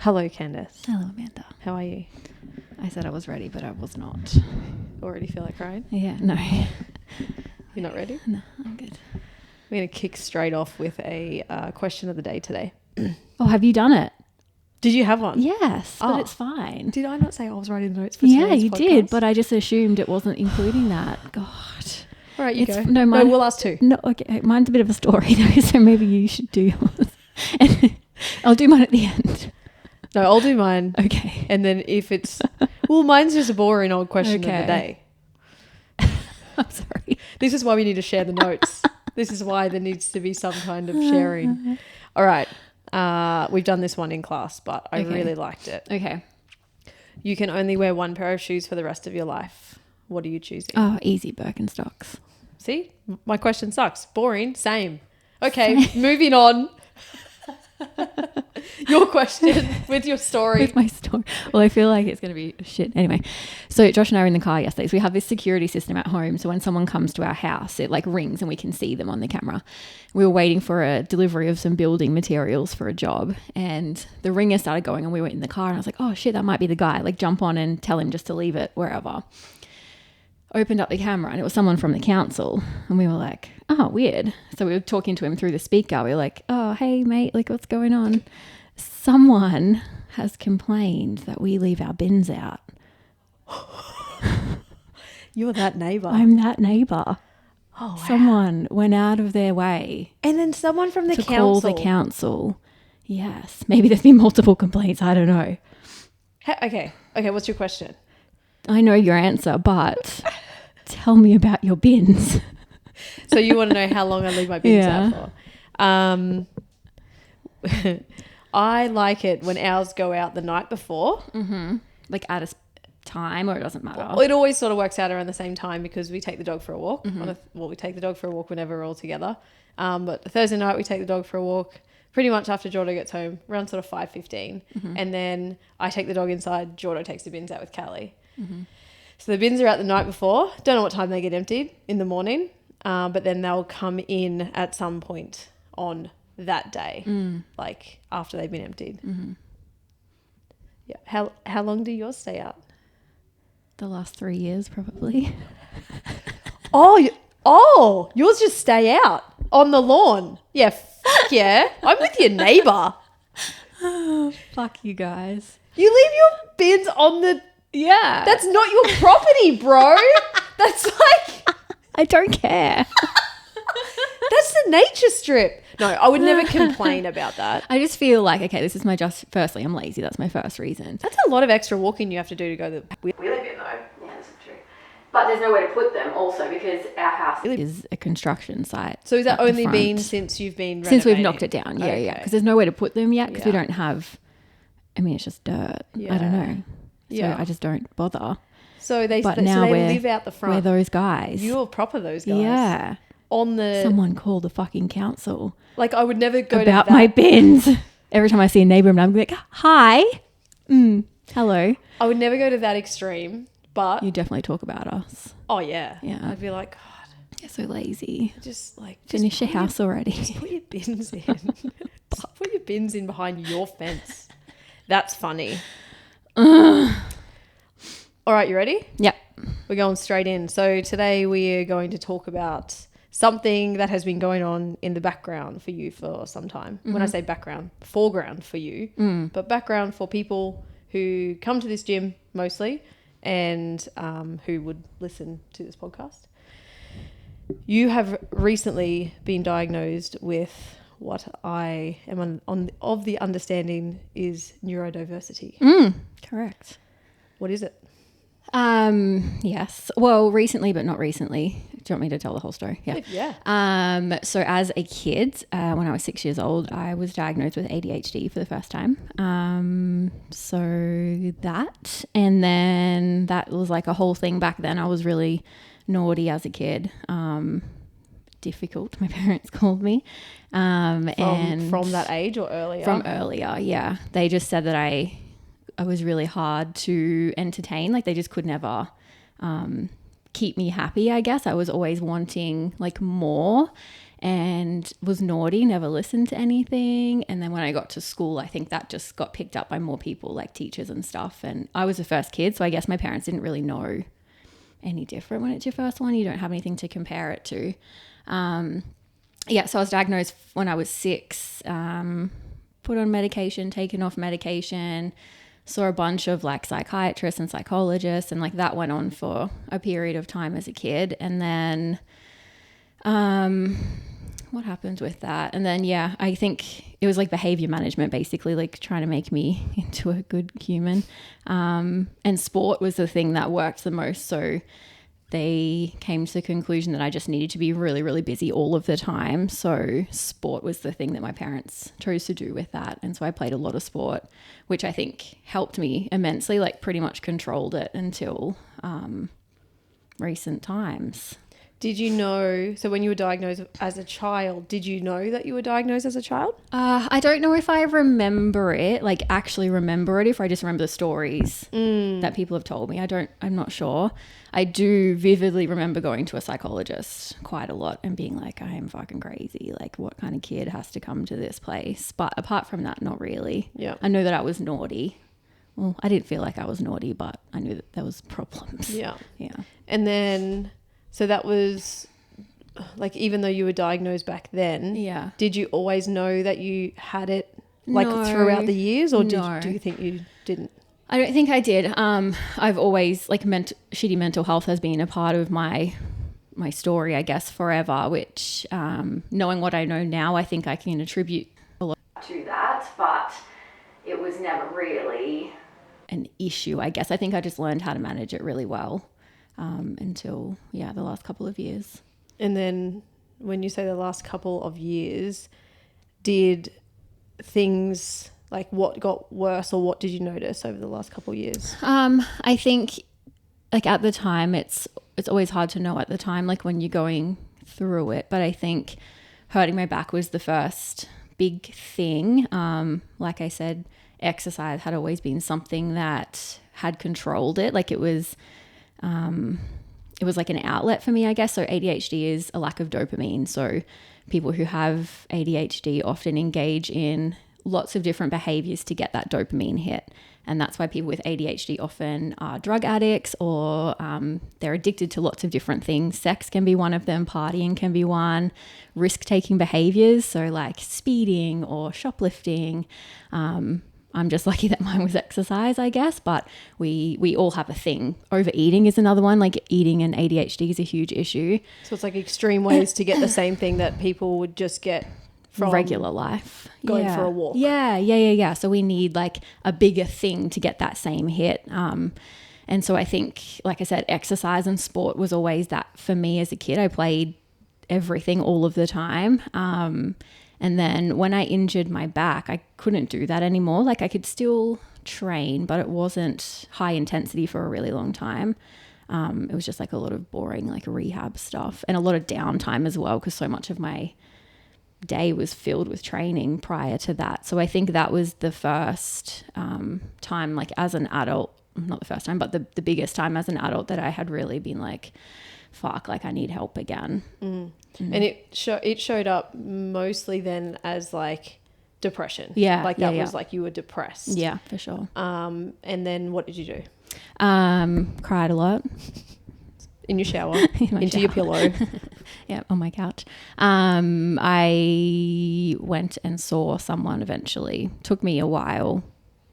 Hello, Candace. Hello, Amanda. How are you? I said I was ready, but I was not. Already feel like crying? Yeah, no. You're not ready? No, I'm good. We're going to kick straight off with a question of the day today. Oh, have you done it? Did you have one? Yes, Oh. but it's fine. Did I not say I was writing the notes for Yeah, today's you podcast? did, but I just assumed it wasn't including that. God. All right, you It's- go. no, mine- we'll ask two. No, okay. Mine's a bit of a story, though, so maybe you should do yours. And I'll do mine at the end. No, I'll do mine. Okay. And then if it's... Well, mine's just a boring old question of the Okay. day. I'm sorry. This is why we need to share the notes. This is why there needs to be some kind of sharing. All right. We've done this one in class, but I Okay. really liked it. Okay. You can only wear one pair of shoes for the rest of your life. What are you choosing? Oh, easy Birkenstocks. See? My question sucks. Boring. Same. Okay, moving on. Your question with your story. With my story. Well, I feel like it's going to be shit. Anyway, so Josh and I were in the car yesterday. So we have this security system at home. So when someone comes to our house, it like rings and we can see them on the camera. We were waiting for a delivery of some building materials for a job, and the ringer started going, and we were in the car, and I was like, oh shit, that might be the guy. Like, jump on and tell him just to leave it wherever. Opened up the camera, and it was someone from the council, and we were like, oh, weird. So we were talking to him through the speaker. We were like, oh, hey mate, like, what's going on? Someone has complained that we leave our bins out. You're that neighbour. I'm that neighbour. Oh, wow. Someone went out of their way And then someone from the to council. call the council. Yes. Maybe there's been multiple complaints. I don't know. Okay, what's your question? I know your answer, but tell me about your bins. So you want to know how long I leave my bins out for? I like it when ours go out the night before. Like at a time, or it doesn't matter. Well, it always sort of works out around the same time because we take the dog for a walk. We take the dog for a walk whenever we're all together. But Thursday night we take the dog for a walk pretty much after Jordo gets home, around sort of 5:15. And then I take the dog inside. Jordo takes the bins out with Callie. So the bins are out the night before. Don't know what time they get emptied in the morning. But then they'll come in at some point on that day, like after they've been emptied. Yeah. How long do yours stay out? The last 3 years, probably. Oh, yours just stay out on the lawn. Yeah, fuck yeah. I'm with your neighbour. Oh, fuck you guys. You leave your bins on the... Yeah. That's not your property, bro. That's like... I don't care. That's the nature strip. No, I would never complain about that. I just feel like, okay, this is my firstly, I'm lazy. That's my first reason. That's a lot of extra walking you have to do to go to... We live in, though. Yeah, that's true. But there's nowhere to put them also because our house is a construction site. So has that at the only front. been since you've been Since we've renovating? knocked it down, yeah, Okay. yeah. Because there's nowhere to put them yet because we Yeah. don't have, I mean, it's just dirt. I Yeah. don't know. So Yeah. I just don't bother. So they now live out the front. We're those guys. You're proper those guys. Yeah. On the... Someone called the fucking council Like, I would never go about to that. my bins. Every time I see a neighbour, I'm like, hi. Hello. I would never go to that extreme, but... You definitely talk about us. Oh, yeah. Yeah. I'd be like, God, You're so lazy. just Finish your house already. Just put your bins in. Just put your bins in behind your fence. That's funny. All right, you ready? Yep. We're going straight in. So today we are going to talk about something that has been going on in the background for you for some time. When I say background, foreground for you, but background for people who come to this gym mostly and who would listen to this podcast. You have recently been diagnosed with what I am of the understanding is neurodiversity. Correct. What is it? Yes. Well, recently, but not recently. Do you want me to tell the whole story? Yeah. Yeah. So as a kid, when I was 6 years old, I was diagnosed with ADHD for the first time. So that, and then that was like a whole thing back then. I was really naughty as a kid. Difficult, my parents called me. From that age or earlier? From earlier, yeah. They just said that I was really hard to entertain. Like, they just could never keep me happy, I guess. I was always wanting like more. and was naughty, never listened to anything. And then when I got to school, I think that just got picked up by more people, like teachers and stuff. And I was the first kid, so I guess my parents didn't really know any different when it's your first one. You don't have anything to compare it to. So I was diagnosed when I was 6, put on medication, taken off medication, saw a bunch of like psychiatrists and psychologists, and like that went on for a period of time as a kid. And then what happened with that? And then, I think it was like behavior management, basically, like trying to make me into a good human. And sport was the thing that worked the most. So they came to the conclusion that I just needed to be really, really busy all of the time. So sport was the thing that my parents chose to do with that. And so I played a lot of sport, which I think helped me immensely, like pretty much controlled it until recent times. Did you know, so when you were diagnosed as a child, did you know that you were diagnosed as a child? I don't know if I remember it, like actually remember it, if I just remember the stories that people have told me. I'm not sure. I do vividly remember going to a psychologist quite a lot and being like, I am fucking crazy. Like, what kind of kid has to come to this place? But apart from that, not really. Yeah. I know that I was naughty. Well, I didn't feel like I was naughty, but I knew that there was problems. Yeah. Yeah. And then, so that was like, even though you were diagnosed back then, did you always know that you had it like throughout the years, or do you think you didn't? I don't think I did. I've always like shitty mental health has been a part of my story, I guess, forever, which knowing what I know now, I think I can attribute a lot to that, but it was never really an issue, I guess. I think I just learned how to manage it really well until, the last couple of years. And then when you say the last couple of years, did things like what got worse, or what did you notice over the last couple of years? I think like at the time, it's always hard to know at the time, like when you're going through it. But I think hurting my back was the first big thing. Like I said, exercise had always been something that had controlled it. Like it was like an outlet for me, I guess. So ADHD is a lack of dopamine. So people who have ADHD often engage in lots of different behaviors to get that dopamine hit. And that's why people with ADHD often are drug addicts, or they're addicted to lots of different things. Sex can be one of them, partying can be one, risk-taking behaviors, so like speeding or shoplifting. I'm just lucky that mine was exercise, I guess, but we all have a thing. Overeating is another one. Like eating and ADHD is a huge issue. So it's like extreme ways to get the same thing that people would just get from regular life, going for a walk. Yeah. So we need like a bigger thing to get that same hit. And so I think, like I said, exercise and sport was always that for me as a kid. I played everything all of the time. And then when I injured my back, I couldn't do that anymore. Like I could still train, but it wasn't high intensity for a really long time. It was just like a lot of boring like rehab stuff and a lot of downtime as well, because so much of my day was filled with training prior to that. So I think that was the first time, like as an adult, not the first time, but the biggest time as an adult that I had really been like, fuck, like I need help again. And it showed up mostly then as like depression. Like that was like you were depressed. Yeah, for sure. And then what did you do? Cried a lot. In your shower, into your pillow. Yeah, on my couch. I went and saw someone eventually. Took me a while.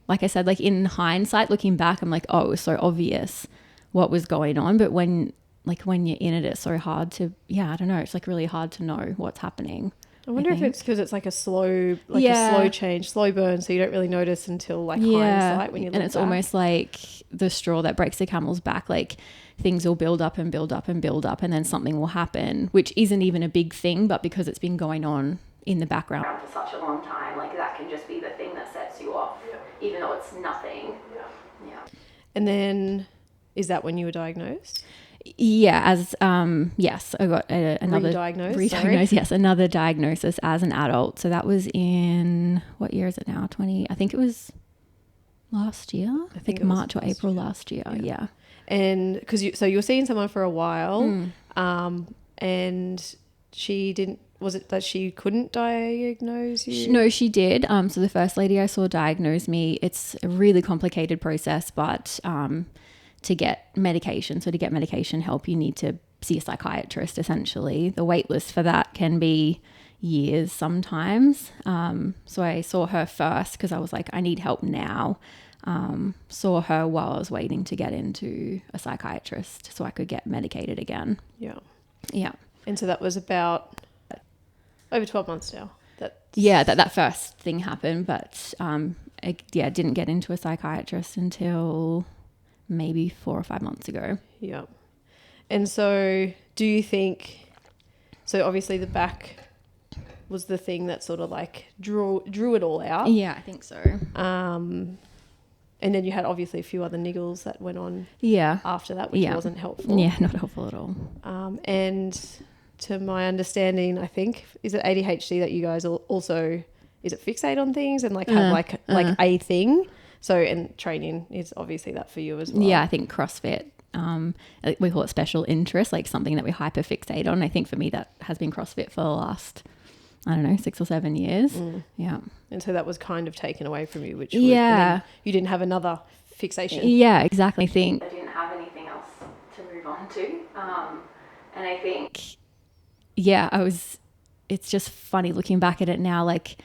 Like I said, like in hindsight, looking back, I'm like, oh, it was so obvious what was going on. But when you're in it, it's so hard to, I don't know. It's like really hard to know what's happening. I wonder if it's because it's like a slow change, slow burn. So you don't really notice until like hindsight when you look back. And it's almost like the straw that breaks the camel's back. Like things will build up and build up and build up, and then something will happen, which isn't even a big thing, but because it's been going on in the background for such a long time, like that can just be the thing that sets you off, even though it's nothing. Yeah. And then, is that when you were diagnosed? Yeah, as yes, I got another re-diagnosed. Yes, another diagnosis as an adult. So that was in, what year is it now? I think it was last year. I think March or April last year. Yeah. And because you were seeing someone for a while, and she didn't was it that she couldn't diagnose you? No, she did. So the first lady I saw diagnose me, it's a really complicated process, but to get medication, so to get medication help, you need to see a psychiatrist essentially. The wait list for that can be years sometimes. So I saw her first because I was like, I need help now. Saw her while I was waiting to get into a psychiatrist so I could get medicated again. Yeah. Yeah. And so that was about over 12 months now. That first thing happened, but I didn't get into a psychiatrist until maybe 4 or 5 months ago. Yeah. And so do you think, so obviously the back was the thing that sort of like drew it all out. Yeah, I think so. And then you had obviously a few other niggles that went on after that, which wasn't helpful. Yeah, not helpful at all. And to my understanding, I think, is it ADHD that you guys also, is it fixate on things and like have like a thing? So, and training is obviously that for you as well. Yeah, I think CrossFit, we call it special interest, like something that we hyperfixate on. I think for me that has been CrossFit for the last, I don't know, 6 or 7 years. Yeah. And so that was kind of taken away from you, which was, and then you didn't have another fixation. Yeah, exactly. I didn't have anything else to move on to. And I think, it's just funny looking back at it now, like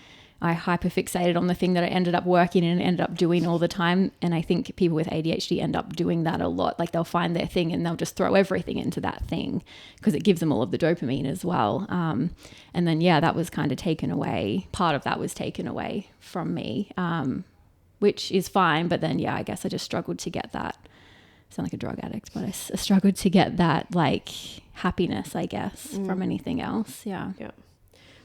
I hyperfixated on the thing that I ended up working in and ended up doing all the time. And I think people with ADHD end up doing that a lot. Like they'll find their thing and they'll just throw everything into that thing because it gives them all of the dopamine as well. And then, that was kind of taken away. Part of that was taken away from me, which is fine. But then, I guess I just struggled to get that. I sound like a drug addict, but I struggled to get that like happiness, I guess, from anything else. Yeah. Yeah.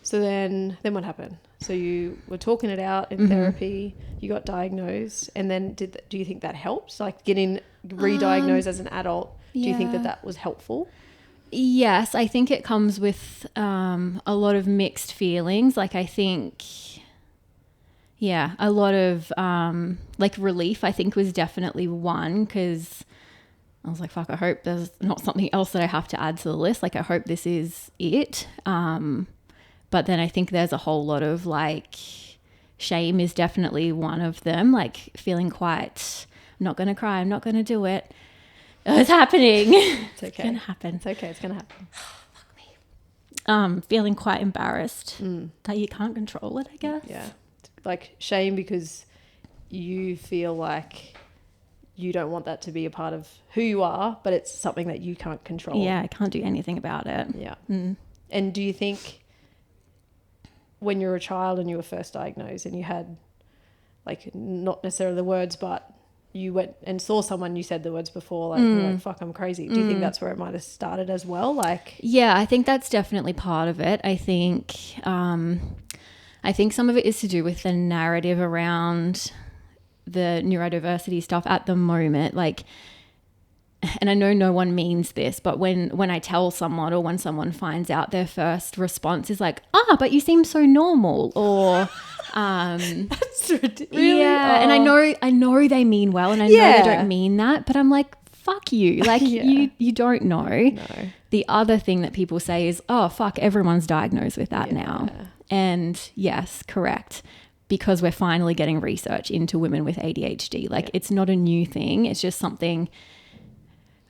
So then what happened? So you were talking it out in therapy, you got diagnosed, and then do you think that helped? Like getting re-diagnosed as an adult, do you think that was helpful? Yes, I think it comes with a lot of mixed feelings. Like I think, a lot of like relief I think was definitely one, because I was like, fuck, I hope there's not something else that I have to add to the list. Like I hope this is it. But then I think there's a whole lot of like shame is definitely one of them. Like feeling quite, I'm not going to cry. I'm not going to do it. It's happening. It's okay. It's going to happen. It's okay. It's going to happen. Fuck me. Feeling quite embarrassed that you can't control it, I guess. Yeah. Like shame because you feel like you don't want that to be a part of who you are, but it's something that you can't control. Yeah, I can't do anything about it. Yeah. And do you think when you were a child and you were first diagnosed and you had like not necessarily the words, but you went and saw someone, you said the words before, like, you're like, fuck, I'm crazy. Do you think that's where it might have started as well? Like, yeah, I think that's definitely part of it. I think some of it is to do with the narrative around the neurodiversity stuff at the moment. Like, and I know no one means this, but when I tell someone or when someone finds out, their first response is like, but you seem so normal, or that's ridiculous. Really? Yeah. And I know they mean well, and I know they don't mean that, but I'm like, fuck you. Like you don't know. No. The other thing that people say is, oh, fuck, everyone's diagnosed with that now. And yes, correct. Because we're finally getting research into women with ADHD. Like it's not a new thing. It's just something,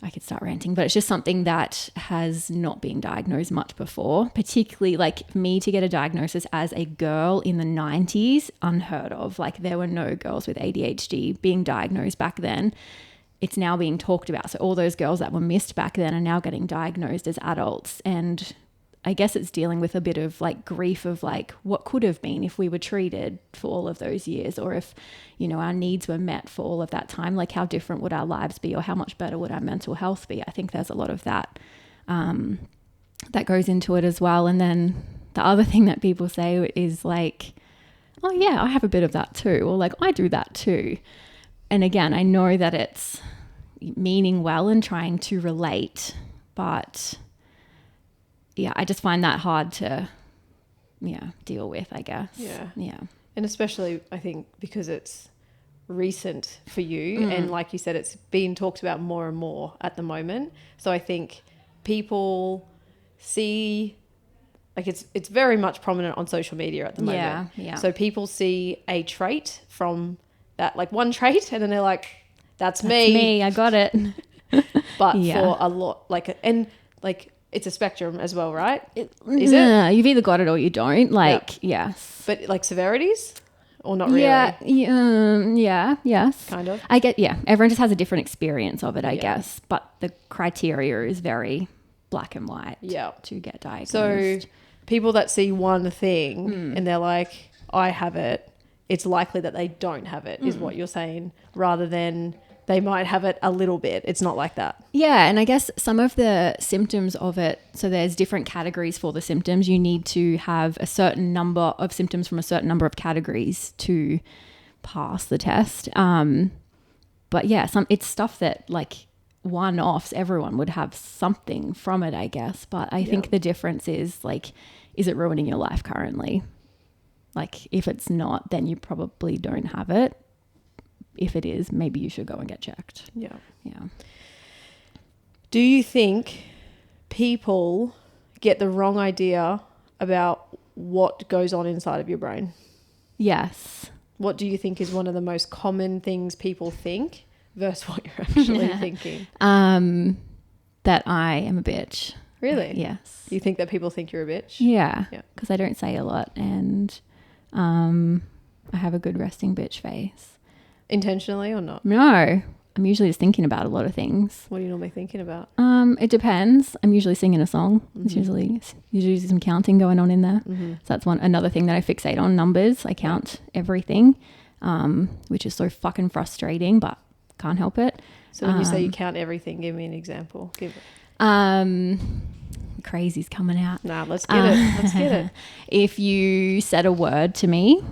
I could start ranting, but it's just something that has not been diagnosed much before. Particularly like me to get a diagnosis as a girl in the 90s, unheard of. Like there were no girls with ADHD being diagnosed back then. It's now being talked about. So all those girls that were missed back then are now getting diagnosed as adults. And I guess it's dealing with a bit of like grief of like what could have been if we were treated for all of those years, or if, you know, our needs were met for all of that time. Like how different would our lives be, or how much better would our mental health be? I think there's a lot of that that goes into it as well. And then the other thing that people say is like, oh yeah, I have a bit of that too, or like I do that too. And again, I know that it's meaning well and trying to relate, but yeah, I just find that hard to, deal with, I guess. Yeah. And especially, I think, because it's recent for you, and like you said, it's being talked about more and more at the moment. So I think people see like it's very much prominent on social media at the moment. Yeah, yeah. So people see a trait from that, like one trait, and then they're like, that's me. I got it. But Yeah. for a lot, like, and like it's a spectrum as well, right? Is it? Yeah, you've either got it or you don't. Like, yes. But like severities or not really? Yeah, yes. Kind of. I get, yeah. Everyone just has a different experience of it, I guess. But the criteria is very black and white to get diagnosed. So people that see one thing and they're like, I have it, it's likely that they don't have it, is what you're saying, rather than they might have it a little bit. It's not like that. Yeah, and I guess some of the symptoms of it, so there's different categories for the symptoms. You need to have a certain number of symptoms from a certain number of categories to pass the test. But yeah, it's stuff that like one-offs, everyone would have something from it, I guess. But I think the difference is like, is it ruining your life currently? Like if it's not, then you probably don't have it. If it is, maybe you should go and get checked. Yeah. Yeah. Do you think people get the wrong idea about what goes on inside of your brain? Yes. What do you think is one of the most common things people think versus what you're actually thinking? That I am a bitch. Really? Yes. You think that people think you're a bitch? Yeah. Because I don't say a lot, and I have a good resting bitch face. Intentionally or not? No. I'm usually just thinking about a lot of things. What are you normally thinking about? It depends. I'm usually singing a song. It's usually some counting going on in there. So that's another thing that I fixate on, numbers. I count everything, which is so fucking frustrating, but can't help it. So when you say you count everything, give me an example. Give it. Crazy's coming out. Nah, let's get it. Let's get it. If you said a word to me,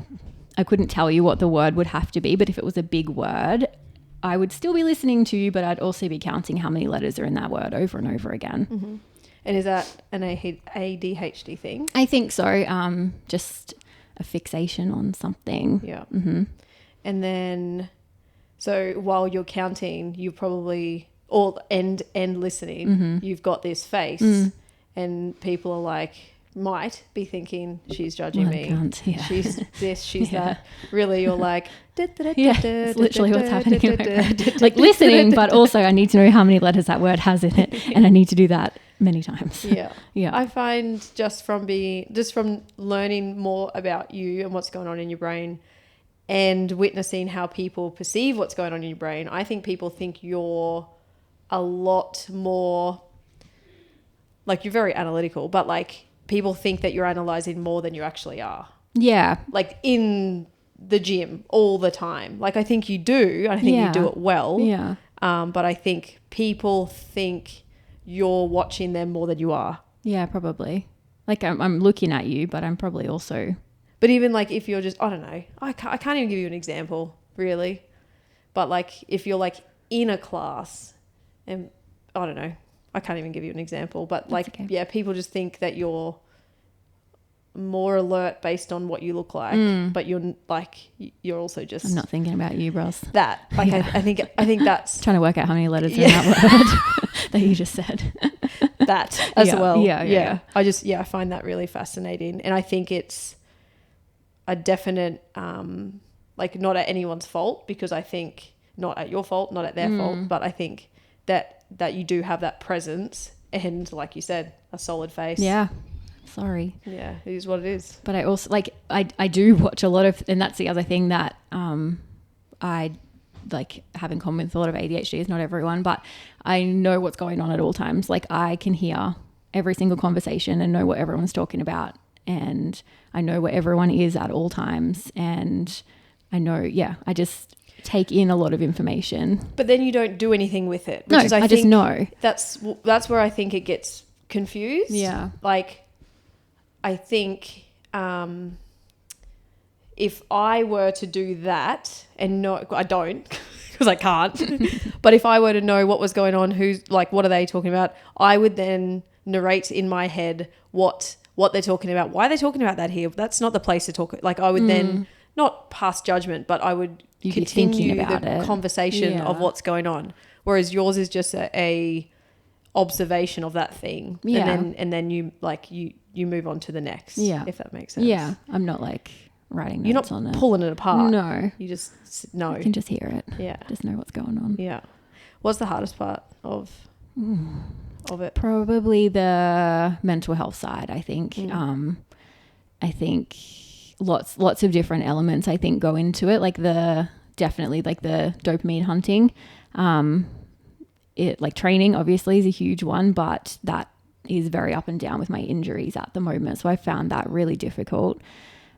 I couldn't tell you what the word would have to be, but if it was a big word, I would still be listening to you, but I'd also be counting how many letters are in that word over and over again. And is that an ADHD thing? I think so. Just a fixation on something. Yeah. And then, so while you're counting, you probably, or and listening, you've got this face, and people are like, might be thinking she's judging me. She's this, she's that. Really, you're like, it's literally what's happening in my brain. Like listening, but also I need to know how many letters that word has in it, and I need to do that many times. Yeah. I find just from learning more about you and what's going on in your brain, and witnessing how people perceive what's going on in your brain, I think people think you're a lot more, like, you're very analytical, but like, people think that you're analyzing more than you actually are. Yeah. Like in the gym all the time. Like I think you do. I think you do it well. Yeah. But I think people think you're watching them more than you are. Yeah, probably. Like I'm looking at you, but I'm probably also. But even like if you're just, I don't know, I can't even give you an example really. But like if you're like in a class and I don't know, I can't even give you an example, but like, okay. Yeah, people just think that you're more alert based on what you look like, but you're like, you're also just. I'm not thinking about you, bros. That, like, yeah. I think that's. Trying to work out how many letters in that word that you just said. That as well. Yeah. I find that really fascinating. And I think it's a definite, like not at anyone's fault, because I think not at your fault, not at their fault, but I think that you do have that presence and, like you said, a solid face. Yeah. Sorry. Yeah, it is what it is. But I also, like, I do watch a lot of, and that's the other thing that I, like, have in common with a lot of ADHD is not everyone, but I know what's going on at all times. Like, I can hear every single conversation and know what everyone's talking about, and I know where everyone is at all times, and I know, I just take in a lot of information. But then you don't do anything with it. No, I just know. That's where I think it gets confused. Yeah. Like, I think if I were to do that, and no, I don't because I can't, but if I were to know what was going on, who's like, what are they talking about, I would then narrate in my head what they're talking about, why they're talking about that here. That's not the place to talk. Like, I would then not pass judgment, but I would continue the conversation of what's going on. Whereas yours is just a observation of that thing. Yeah. And then you like you move on to the next. Yeah. If that makes sense. Yeah. I'm not like writing You're notes not on it. pulling it apart. No. You just know. You can just hear it. Yeah. Just know what's going on. Yeah. What's the hardest part of it? Probably the mental health side, I think. I think lots of different elements, I think, go into it. Like definitely like the dopamine hunting. It like training obviously is a huge one, but that is very up and down with my injuries at the moment. So I found that really difficult.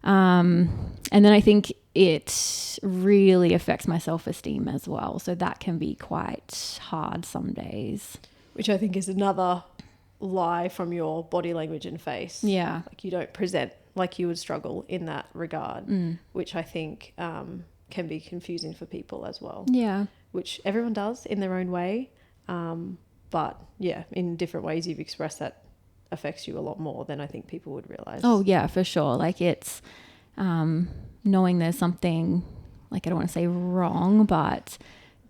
And then I think it really affects my self-esteem as well. So that can be quite hard some days. Which I think is another lie from your body language and face. Yeah. Like you don't present like you would struggle in that regard, which I think can be confusing for people as well. Yeah. Which everyone does in their own way. But yeah, in different ways you've expressed that affects you a lot more than I think people would realize. Oh yeah, for sure. Like it's knowing there's something, like I don't want to say wrong, but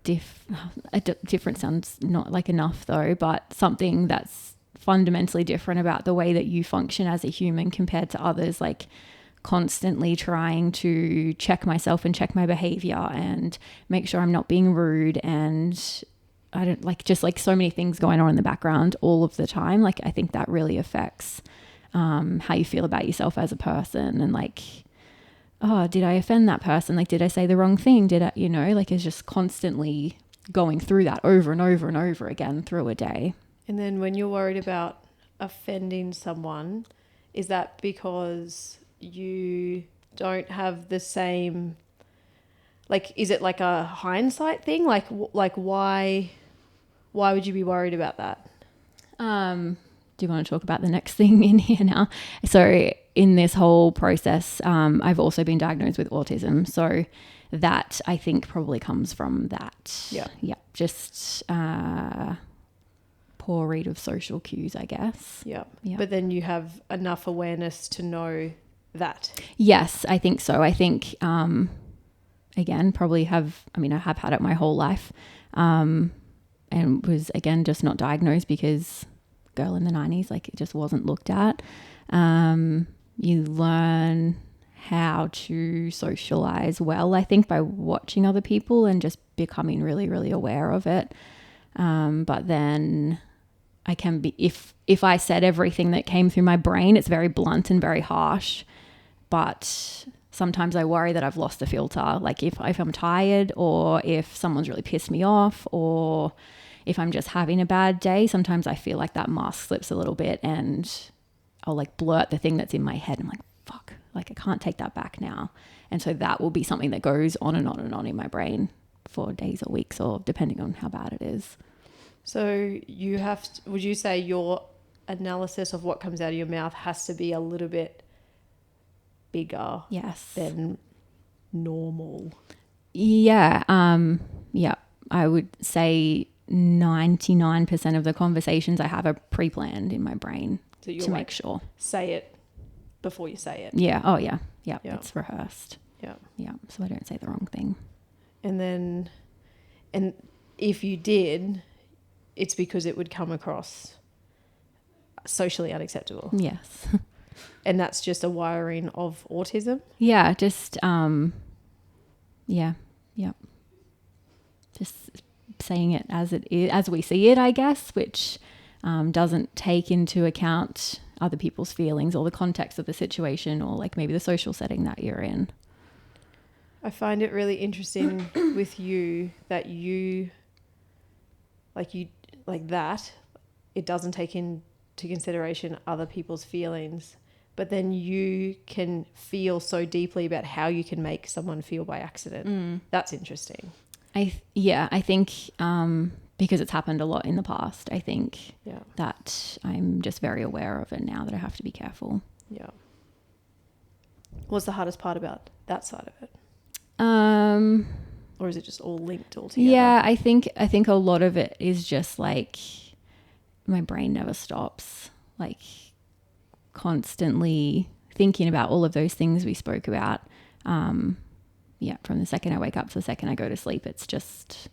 different sounds not like enough though, but something that's fundamentally different about the way that you function as a human compared to others, like constantly trying to check myself and check my behavior and make sure I'm not being rude, and I don't like just like so many things going on in the background all of the time. Like I think that really affects how you feel about yourself as a person, and like, oh, did I offend that person? Like, did I say the wrong thing? Did I, like it's just constantly going through that over and over and over again through a day. And then when you're worried about offending someone, is that because you don't have the same, like, is it like a hindsight thing? Like why would you be worried about that? Do you want to talk about the next thing in here now? So in this whole process, I've also been diagnosed with autism. So that I think probably comes from that. Yeah. Yeah. Just poor read of social cues, I guess. Yeah. Yeah. But then you have enough awareness to know that. Yes, I think so. I think, again, I have had it my whole life. And was, again, just not diagnosed because girl in the 90s, like it just wasn't looked at. You learn how to socialize well, I think, by watching other people and just becoming really, really aware of it. But then I can be, if I said everything that came through my brain, it's very blunt and very harsh. But sometimes I worry that I've lost the filter. Like if I'm tired, or if someone's really pissed me off, or if I'm just having a bad day, sometimes I feel like that mask slips a little bit and I'll like blurt the thing that's in my head. I'm like, fuck, like I can't take that back now. And so that will be something that goes on and on and on in my brain for days or weeks, or depending on how bad it is. So would you say your analysis of what comes out of your mouth has to be a little bit bigger Yes. than normal? Yeah. Yeah. I would say 99% of the conversations I have are pre-planned in my brain to make sure. Say it before you say it. Yeah. Oh yeah. Yeah. Yeah. It's rehearsed. Yeah. Yeah. So I don't say the wrong thing. And if you did, it's because it would come across socially unacceptable. Yes. And that's just a wiring of autism? Yeah. Just, yeah. Yep. Just saying it as it is, as we see it, I guess, which doesn't take into account other people's feelings or the context of the situation, or like maybe the social setting that you're in. I find it really interesting with you that it doesn't take into consideration other people's feelings, but then you can feel so deeply about how you can make someone feel by accident. That's interesting. I think because it's happened a lot in the past, I think that I'm just very aware of it now, that I have to be careful. Yeah. What's the hardest part about that side of it? Or is it just all linked all together? Yeah, I think a lot of it is just like my brain never stops, like constantly thinking about all of those things we spoke about. Yeah, from the second I wake up to the second I go to sleep, it's just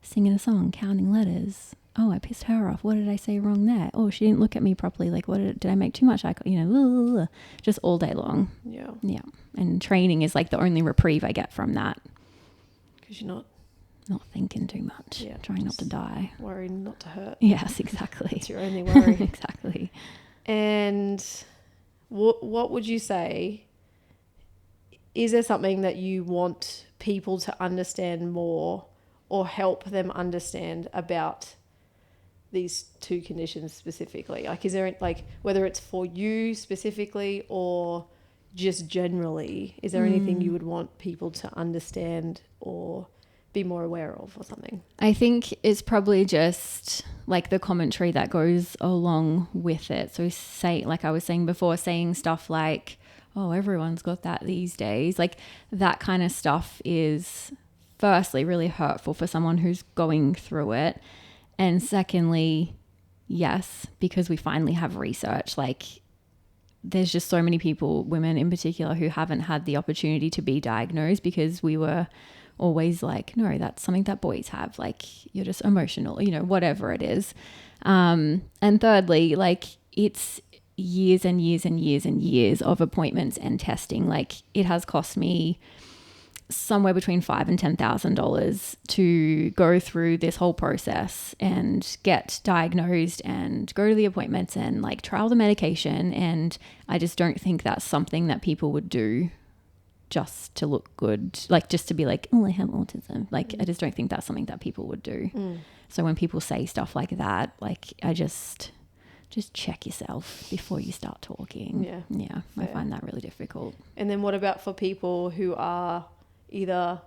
singing a song, counting letters, oh, I pissed her off. What did I say wrong there? Oh, she didn't look at me properly. Like, did I make too much eye contact? Just all day long. Yeah. Yeah. And training is like the only reprieve I get from that. Because you're not thinking too much. Yeah. Trying not to die. Worrying not to hurt. Yes, exactly. That's your only worry. Exactly. And what would you say, is there something that you want people to understand more or help them understand about these two conditions specifically? Like, is there, like, whether it's for you specifically or just generally, is there anything you would want people to understand or be more aware of or something? I think it's probably just like the commentary that goes along with it. So like I was saying before, saying stuff like, oh, everyone's got that these days. Like that kind of stuff is firstly really hurtful for someone who's going through it. And secondly, yes, because we finally have research, like there's just so many people, women in particular, who haven't had the opportunity to be diagnosed because we were always like, no, that's something that boys have. Like you're just emotional, whatever it is. And thirdly, like it's years and years and years and years of appointments and testing. Like it has cost me somewhere between $5,000 and $10,000 to go through this whole process and get diagnosed and go to the appointments and like trial the medication. And I just don't think that's something that people would do just to look good, like just to be like, oh, I have autism. Like I just don't think that's something that people would do. So when people say stuff like that, like I just check yourself before you start talking. Yeah. Fair. I find that really difficult. And then what about for people who are either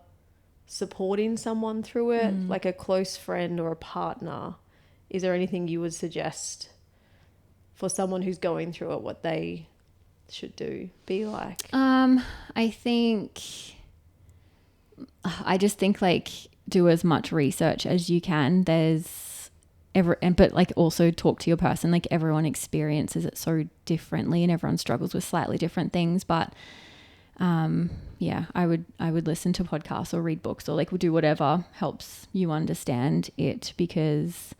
supporting someone through it, like a close friend or a partner? Is there anything you would suggest for someone who's going through it, what they should be like? I just think like do as much research as you can. But like also talk to your person. Like everyone experiences it so differently and everyone struggles with slightly different things. But yeah, I would listen to podcasts or read books or like do whatever helps you understand it, because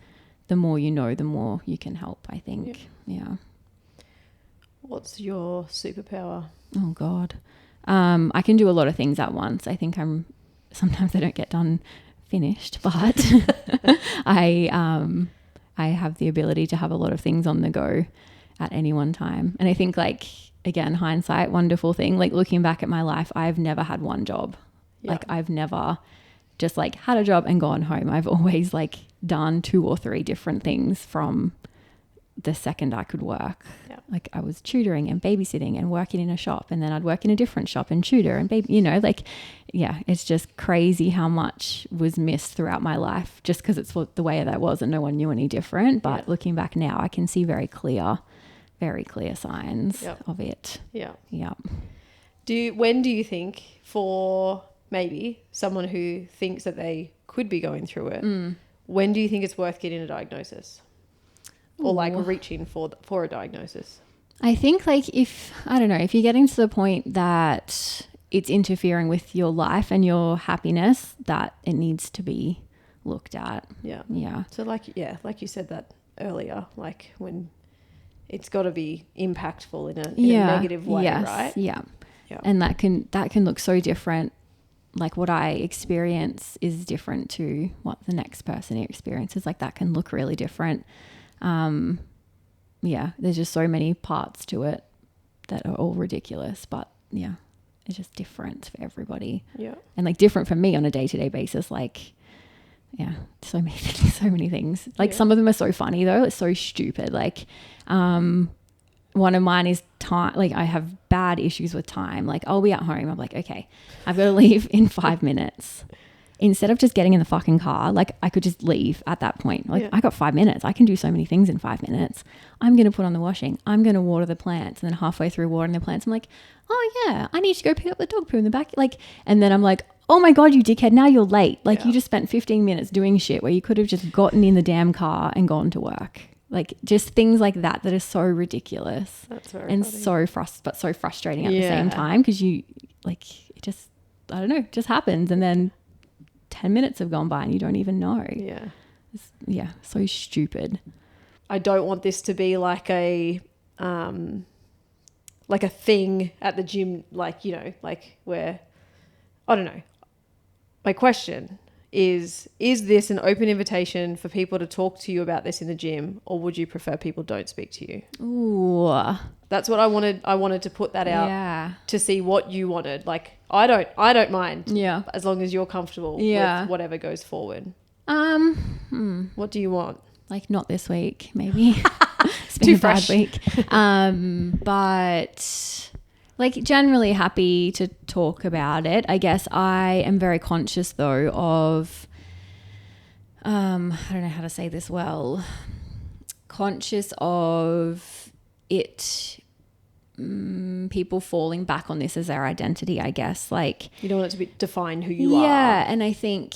the more you know, the more you can help, I think. Yeah. What's your superpower? Oh God. I can do a lot of things at once. I think sometimes I don't get done finished, but I have the ability to have a lot of things on the go at any one time. And I think like, again, hindsight, wonderful thing. Like looking back at my life, I've never had one job. Like I've never just like had a job and gone home. I've always like done 2 or 3 different things from the second I could work. Like I was tutoring and babysitting and working in a shop, and then I'd work in a different shop and tutor and it's just crazy how much was missed throughout my life just because it's the way that was and no one knew any different. But looking back now, I can see very clear signs of it. Yeah. When do you think, for maybe someone who thinks that they could be going through it, when do you think it's worth getting a diagnosis? Or like reaching for a diagnosis? I think like if you're getting to the point that it's interfering with your life and your happiness, that it needs to be looked at. Yeah. So like you said that earlier, like when it's got to be impactful in a negative way, right? Yeah. And that can look so different. Like what I experience is different to what the next person experiences. Like that can look really different. There's just so many parts to it that are all ridiculous, but it's just different for everybody. And like different for me on a day-to-day basis. Like, so many things. Like some of them are so funny though. It's so stupid. Like, one of mine is time. Like I have bad issues with time. Like I'll be at home. I'm like, okay, I've got to leave in 5 minutes. Instead of just getting in the fucking car, like I could just leave at that point. Like I got 5 minutes. I can do so many things in 5 minutes. I'm going to put on the washing. I'm going to water the plants. And then halfway through watering the plants, I'm like, oh yeah, I need to go pick up the dog poo in the back. Like, and then I'm like, oh my God, you dickhead. Now you're late. Like you just spent 15 minutes doing shit where you could have just gotten in the damn car and gone to work. Like just things like that are so ridiculous. That's very and funny. so frustrating at the same time, because you like, it just, I don't know, it just happens. And then 10 minutes have gone by and you don't even know. So stupid. I don't want this to be like a thing at the gym, like, you know, like where, I don't know. My question is this an open invitation for people to talk to you about this in the gym, or would you prefer people don't speak to you? Ooh. That's what I wanted. I wanted to put that out to see what you wanted. Like, I don't mind. Yeah. As long as you're comfortable with whatever goes forward. What do you want? Like, not this week, maybe. It's been a bad week. But like, generally happy to talk about it. I guess I am very conscious though of, I don't know how to say this well, conscious of it, people falling back on this as their identity, I guess. Like, you don't want it to define who you are. Yeah. And I think,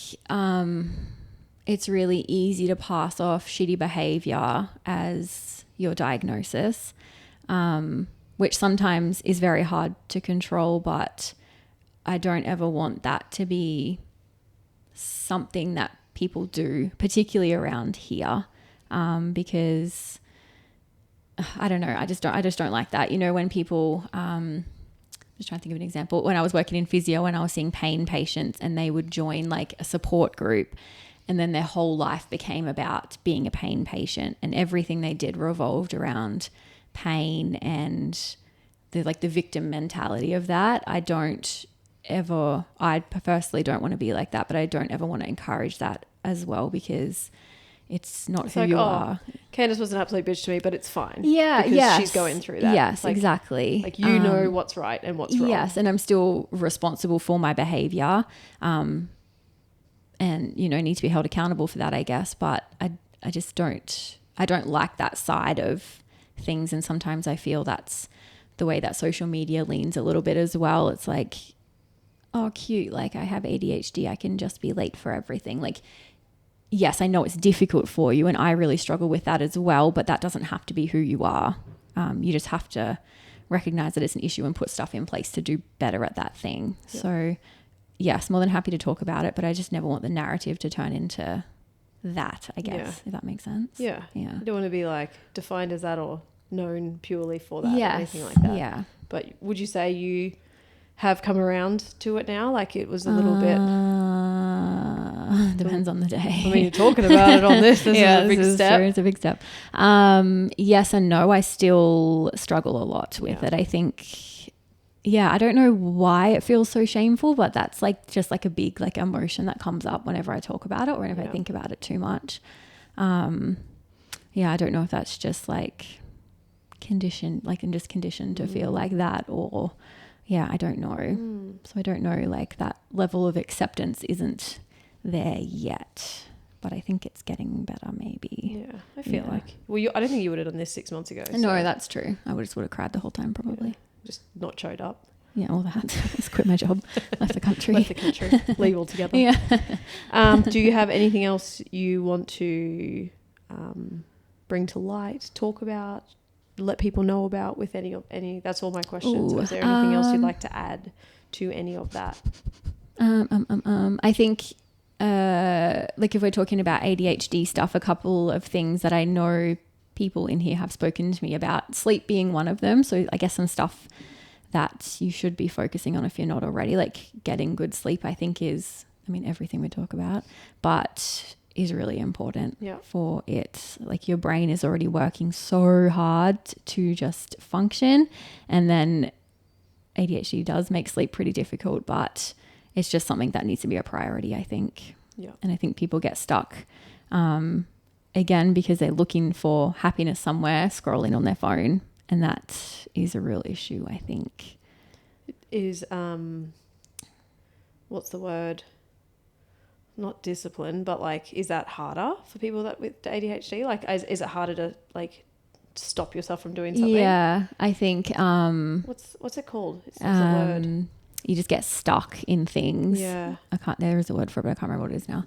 it's really easy to pass off shitty behavior as your diagnosis, which sometimes is very hard to control, but I don't ever want that to be something that people do, particularly around here, because I don't know, I just don't like that. You know, when people, I'm just trying to think of an example. When I was working in physio and I was seeing pain patients and they would join like a support group, and then their whole life became about being a pain patient, and everything they did revolved around pain and the victim mentality of that. I personally don't want to be like that, but I don't ever want to encourage that as well, because it's not who you are. Candace was an absolute bitch to me, but it's fine. Yeah, because she's going through that. Yes, exactly. Like, you know what's right and what's wrong. Yes, and I'm still responsible for my behavior. And, you know, need to be held accountable for that, I guess. But I just don't like that side of things. And sometimes I feel that's the way that social media leans a little bit as well. It's like, oh, cute. Like, I have ADHD. I can just be late for everything. Like, yes, I know it's difficult for you, and I really struggle with that as well. But that doesn't have to be who you are. You just have to recognize that it's an issue and put stuff in place to do better at that thing. Yeah. So yes, more than happy to talk about it, but I just never want the narrative to turn into that, I guess, if that makes sense. Yeah. Yeah. You don't want to be like defined as that or known purely for that or anything like that. Yeah. But would you say you have come around to it now? Like, it was a little bit... Depends on the day. I mean, you're talking about it on this. This is a big step. True. It's a big step. Yes and no. I still struggle a lot with it. I think... Yeah, I don't know why it feels so shameful, but that's like just like a big like emotion that comes up whenever I talk about it or whenever I think about it too much. Yeah, I don't know if that's just like conditioned, like I'm just conditioned to feel like that, or I don't know. So I don't know, like that level of acceptance isn't there yet, but I think it's getting better maybe. Yeah, I feel like. Well, I don't think you would have done this 6 months ago. So. No, that's true. I would have cried the whole time probably. Yeah. Just not showed up. Yeah, all that. Just quit my job, left the country. Leave altogether. Yeah. Do you have anything else you want to bring to light, talk about, let people know about with any? That's all my questions. Is there anything else you'd like to add to any of that? I think, like if we're talking about ADHD stuff, a couple of things that I know people in here have spoken to me about, sleep being one of them. So I guess some stuff that you should be focusing on if you're not already, like getting good sleep, I think is, I mean, everything we talk about, but is really important for it. Like your brain is already working so hard to just function. And then ADHD does make sleep pretty difficult, but it's just something that needs to be a priority, I think. Yeah. And I think people get stuck, again, because they're looking for happiness somewhere, scrolling on their phone. And that is a real issue, I think. It is, what's the word? Not discipline, but like, is that harder for people that with ADHD? Like, is it harder to like stop yourself from doing something? Yeah, I think. What's it called? It's a word. You just get stuck in things. Yeah. There is a word for it, but I can't remember what it is now.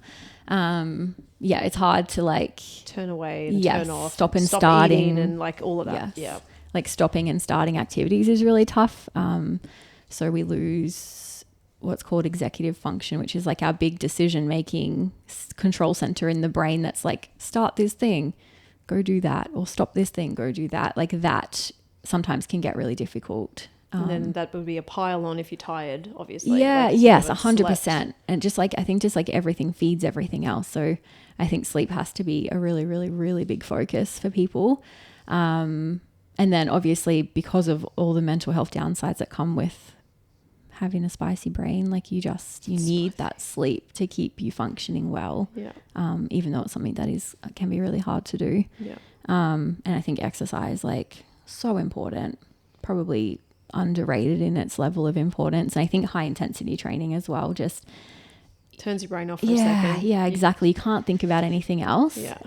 Yeah, it's hard to like turn away and turn off. Stop starting and like all of that. Yes. Yeah. Like stopping and starting activities is really tough. So we lose what's called executive function, which is like our big decision making control center in the brain that's like, start this thing, go do that, or stop this thing, go do that. Like that sometimes can get really difficult. And then that would be a pile on if you're tired, obviously. Yeah, like, yes, you haven't 100%. slept. And just like, I think just like everything feeds everything else. So I think sleep has to be a really, really, really big focus for people. And then obviously because of all the mental health downsides that come with having a spicy brain, like you need that sleep to keep you functioning well. Yeah. Even though it's something that can be really hard to do. Yeah. And I think exercise, like, so important, probably underrated in its level of importance. And I think high intensity training as well just turns your brain off for a second. Yeah, exactly. You can't think about anything else. Yeah.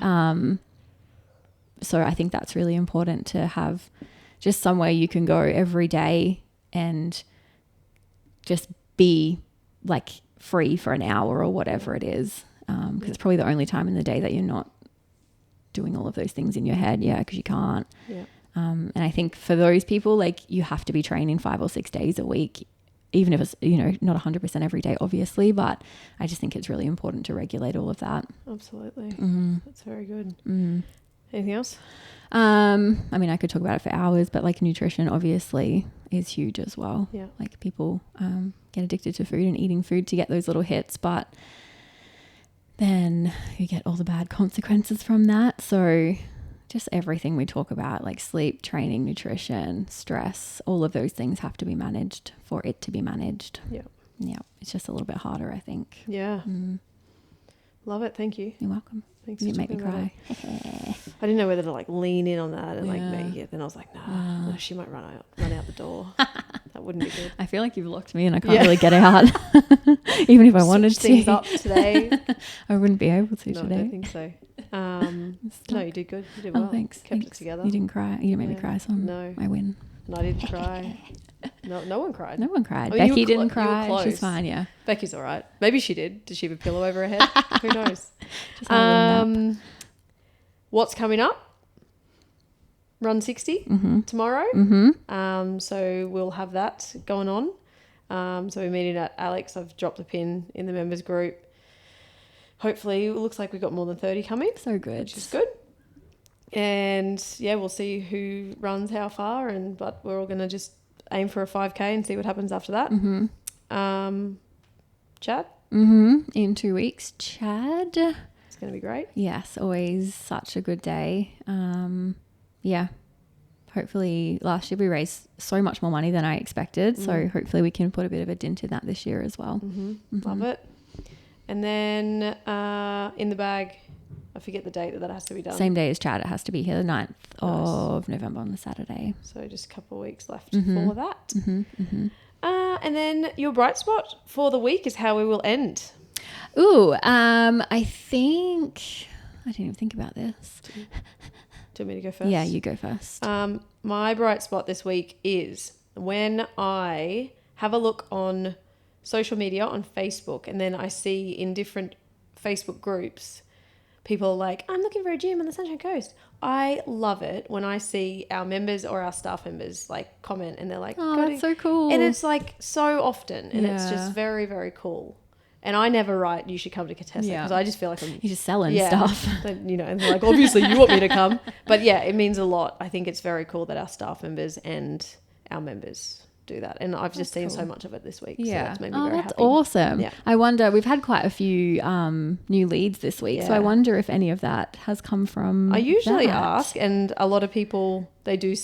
So I think that's really important to have just somewhere you can go every day and just be like free for an hour or whatever it is. Because it's probably the only time in the day that you're not doing all of those things in your head. Yeah, because you can't. Yeah. And I think for those people, like, you have to be training 5 or 6 days a week, even if it's, not 100% every day, obviously, but I just think it's really important to regulate all of that. Absolutely. Mm-hmm. That's very good. Mm. Anything else? I mean, I could talk about it for hours, but like nutrition obviously is huge as well. Yeah. Like people get addicted to food and eating food to get those little hits, but then you get all the bad consequences from that. So just everything we talk about, like sleep, training, nutrition, stress, all of those things have to be managed for it to be managed. Yeah. Yeah. It's just a little bit harder, I think. Yeah. Love it. Thank you. You're welcome. Thanks. You for make me talking about cry. it. I didn't know whether to like lean in on that and like Yeah. make it. Then I was like, nah, she might run out the door. That wouldn't be good. I feel like you've locked me and I can't really get out. Even if I wanted Switch things to. up today. I wouldn't be able to No, I today. don't think so. No, you did good. You did well. Thanks. Kept Thanks. it together. You didn't cry. You didn't make me Yeah. cry, so No. I win. And I didn't cry. No one cried. No one cried. I mean, you Becky were didn't you were cry. close. She's fine, yeah. Becky's all right. Maybe she did. Did she have a pillow over her head? Who knows? Just had a little nap. What's coming up? Run 60 tomorrow. So we'll have that going on. So we're meeting at Alex. I've dropped a pin in the members group. Hopefully, it looks like we've got more than 30 coming. So good. Which is good. And yeah, we'll see who runs how far. But we're all going to just aim for a 5K and see what happens after that. Chad? In 2 weeks, Chad. It's going to be great. Yes, always such a good day. Yeah. Hopefully last year we raised so much more money than I expected. So hopefully we can put a bit of a dent in that this year as well. Love it. And then in the bag, I forget the date that has to be done. Same day as Chad. It has to be here the 9th of November on the Saturday. So just a couple of weeks left for that. And then your bright spot for the week is how we will end. Ooh, I think... I didn't even think about this. Do you want me to go first? Yeah, you go first. My bright spot this week is when I have a look on social media, on Facebook, and then I see in different Facebook groups, people are like, I'm looking for a gym on the Sunshine Coast. I love it when I see our members or our staff members like comment and they're like, oh, that's so cool. And it's like so often and it's just very, very cool. And I never write, you should come to Contessa because I just feel like I'm... You're just selling stuff. And they're like, obviously you want me to come. But yeah, it means a lot. I think it's very cool that our staff members and our members do that. And I've just seen so much of it this week. Yeah. So that's made me very happy. That's awesome. Yeah. I wonder, we've had quite a few new leads this week. So I wonder if any of that has come from I usually ask, and a lot of people, they do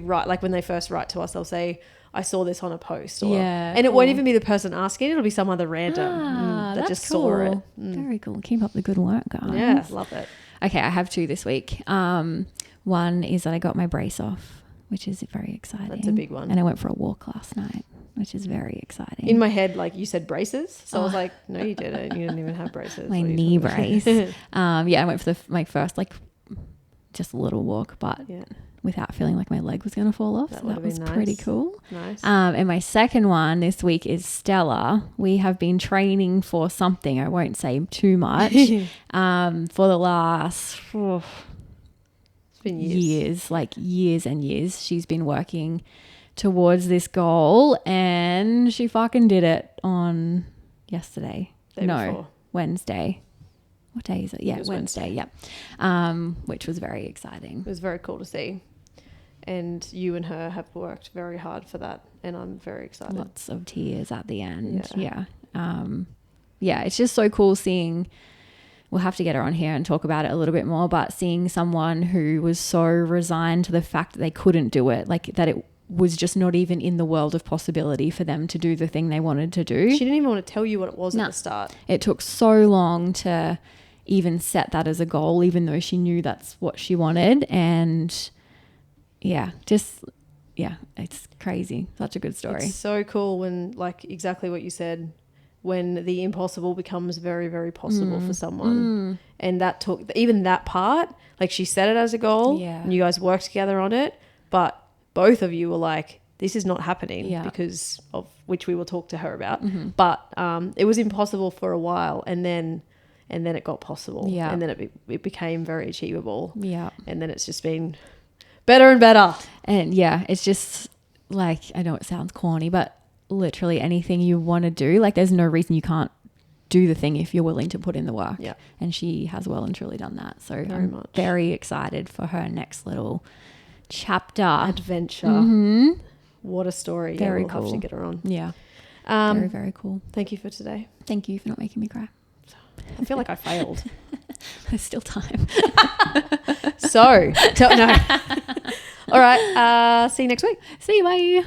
write, like when they first write to us, they'll say, I saw this on a post. And it won't even be the person asking. It'll be some other random that just saw it. Very cool. Keep up the good work, guys. Yeah, love it. Okay, I have 2 this week. One is that I got my brace off, which is very exciting. That's a big one. And I went for a walk last night, which is very exciting. In my head, like you said braces. So I was like, no, you didn't. You didn't even have braces. My knee brace. I went for my first, like, just a little walk, but without feeling like my leg was going to fall off. So that was pretty cool. Nice. And my second one this week is Stella. We have been training for something. I won't say too much. For the last... It's been years. Like years and years. She's been working towards this goal, and she fucking did it on yesterday. Wednesday. What day is it? Yeah, Wednesday. Yeah. Which was very exciting. It was very cool to see. And you and her have worked very hard for that, and I'm very excited. Lots of tears at the end. Yeah. Yeah, it's just so cool seeing, we'll have to get her on here and talk about it a little bit more, but seeing someone who was so resigned to the fact that they couldn't do it, like that it was just not even in the world of possibility for them to do the thing they wanted to do. She didn't even want to tell you what it was at the start. It took so long to even set that as a goal, even though she knew that's what she wanted. And it's crazy. Such a good story. It's so cool when, like, exactly what you said, when the impossible becomes very, very possible for someone. And that took, even that part, like, she set it as a goal and you guys worked together on it, but both of you were like, this is not happening because of which we will talk to her about. But it was impossible for a while, and then it got possible. And then it became very achievable. And then it's just been better and better. And it's just like, I know it sounds corny, but literally anything you want to do, like, there's no reason you can't do the thing if you're willing to put in the work. And she has well and truly done that. So I'm very excited for her next little chapter. Adventure. What a story. Very we'll cool. have to get her on. Very, very cool. Thank you for today. Thank you for not making me cry. I feel like I failed. There's still time. No. All right. See you next week. See you. Bye.